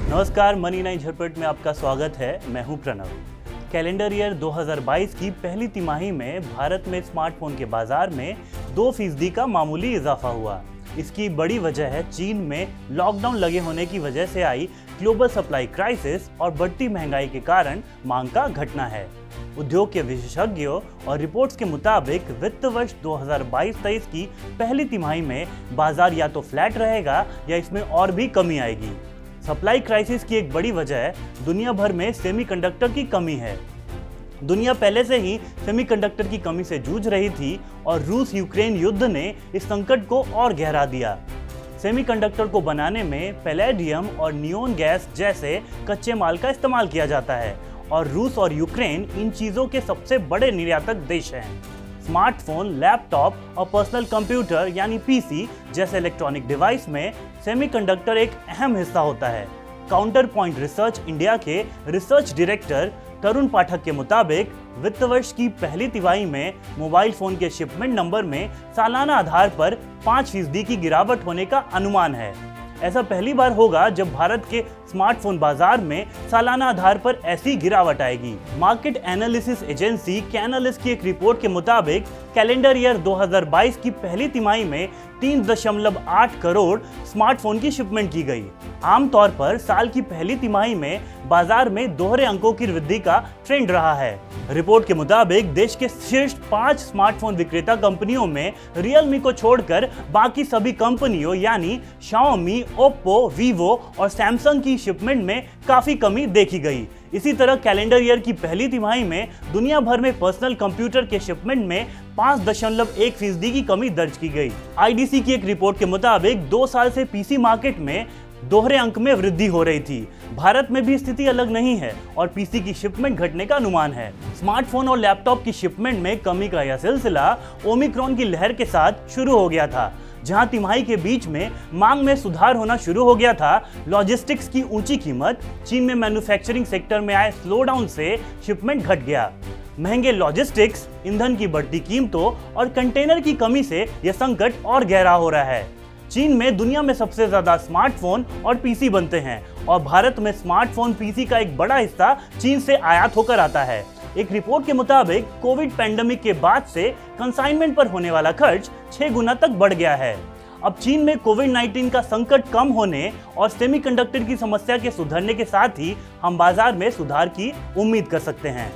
नमस्कार, money nine झटपट में आपका स्वागत है। मैं हूं प्रणव। कैलेंडर ईयर 2022 की पहली तिमाही में भारत में स्मार्टफोन के बाजार में 2% का मामूली इजाफा हुआ। इसकी बड़ी वजह है चीन में लॉकडाउन लगे होने की वजह से आई ग्लोबल सप्लाई क्राइसिस और बढ़ती महंगाई के कारण मांग का घटना है। उद्योग के विशेषज्ञों और रिपोर्ट्स के मुताबिक वित्त वर्ष 2022-23 की पहली तिमाही में बाजार या तो फ्लैट रहेगा या इसमें और भी कमी आएगी। सप्लाई क्राइसिस की एक बड़ी वजह दुनिया भर में सेमीकंडक्टर की कमी है। दुनिया पहले से ही सेमीकंडक्टर की कमी से जूझ रही थी और रूस यूक्रेन युद्ध ने इस संकट को और गहरा दिया। सेमीकंडक्टर को बनाने में पैलेडियम और नियोन गैस जैसे कच्चे माल का इस्तेमाल किया जाता है और रूस और यूक्रेन इन चीज़ों के सबसे बड़े निर्यातक देश हैं। स्मार्टफोन, लैपटॉप और पर्सनल कंप्यूटर यानी पीसी जैसे इलेक्ट्रॉनिक डिवाइस में सेमीकंडक्टर एक अहम हिस्सा होता है। काउंटर पॉइंट रिसर्च इंडिया के रिसर्च डायरेक्टर तरुण पाठक के मुताबिक वित्त वर्ष की पहली तिमाही में मोबाइल फोन के शिपमेंट नंबर में सालाना आधार पर 5% की गिरावट होने का अनुमान है। ऐसा पहली बार होगा जब भारत के स्मार्टफोन बाजार में सालाना आधार पर ऐसी गिरावट आएगी। मार्केट एनालिसिस एजेंसी कैनालिस्ट की एक रिपोर्ट के मुताबिक कैलेंडर ईयर 2022 की पहली तिमाही में 3.8 करोड़ स्मार्टफोन की शिपमेंट की गई। आमतौर पर साल की पहली तिमाही में बाजार में दोहरे अंकों की वृद्धि का ट्रेंड रहा है। रिपोर्ट के मुताबिक देश के शीर्ष 5 स्मार्टफोन विक्रेता कंपनियों में रियलमी को छोड़कर बाकी सभी कंपनियों यानी शाओमी, ओप्पो, वीवो और सैमसंग की शिपमेंट में काफी कमी देखी गई। इसी तरह कैलेंडर ईयर की पहली तिमाही में दुनिया भर में पर्सनल कंप्यूटर के शिपमेंट में 5.1% की कमी दर्ज की गई। आईडीसी की एक रिपोर्ट के मुताबिक 2 साल से पीसी मार्केट में दोहरे अंक में वृद्धि हो रही थी। भारत में भी स्थिति अलग नहीं है और पीसी की शिपमेंट घटने का अनुमान है। स्मार्टफोन और लैपटॉप की शिपमेंट में कमी का यह सिलसिला ओमिक्रॉन की लहर के साथ शुरू हो गया था। जहां तिमाही के बीच में मांग में सुधार होना शुरू हो गया था, लॉजिस्टिक्स की ऊंची कीमत, चीन में मैन्युफैक्चरिंग सेक्टर में आए स्लोडाउन से शिपमेंट घट गया। महंगे लॉजिस्टिक्स, ईंधन की बढ़ती कीमतों और कंटेनर की कमी से यह संकट और गहरा हो रहा है। चीन में दुनिया में सबसे ज्यादा स्मार्टफोन और पीसी बनते हैं और भारत में स्मार्टफोन पीसी का एक बड़ा हिस्सा चीन से आयात होकर आता है। एक रिपोर्ट के मुताबिक कोविड पैंडेमिक के बाद से कंसाइनमेंट पर होने वाला खर्च 6 गुना तक बढ़ गया है। अब चीन में कोविड-19 का संकट कम होने और सेमीकंडक्टर की समस्या के सुधरने के साथ ही हम बाजार में सुधार की उम्मीद कर सकते हैं।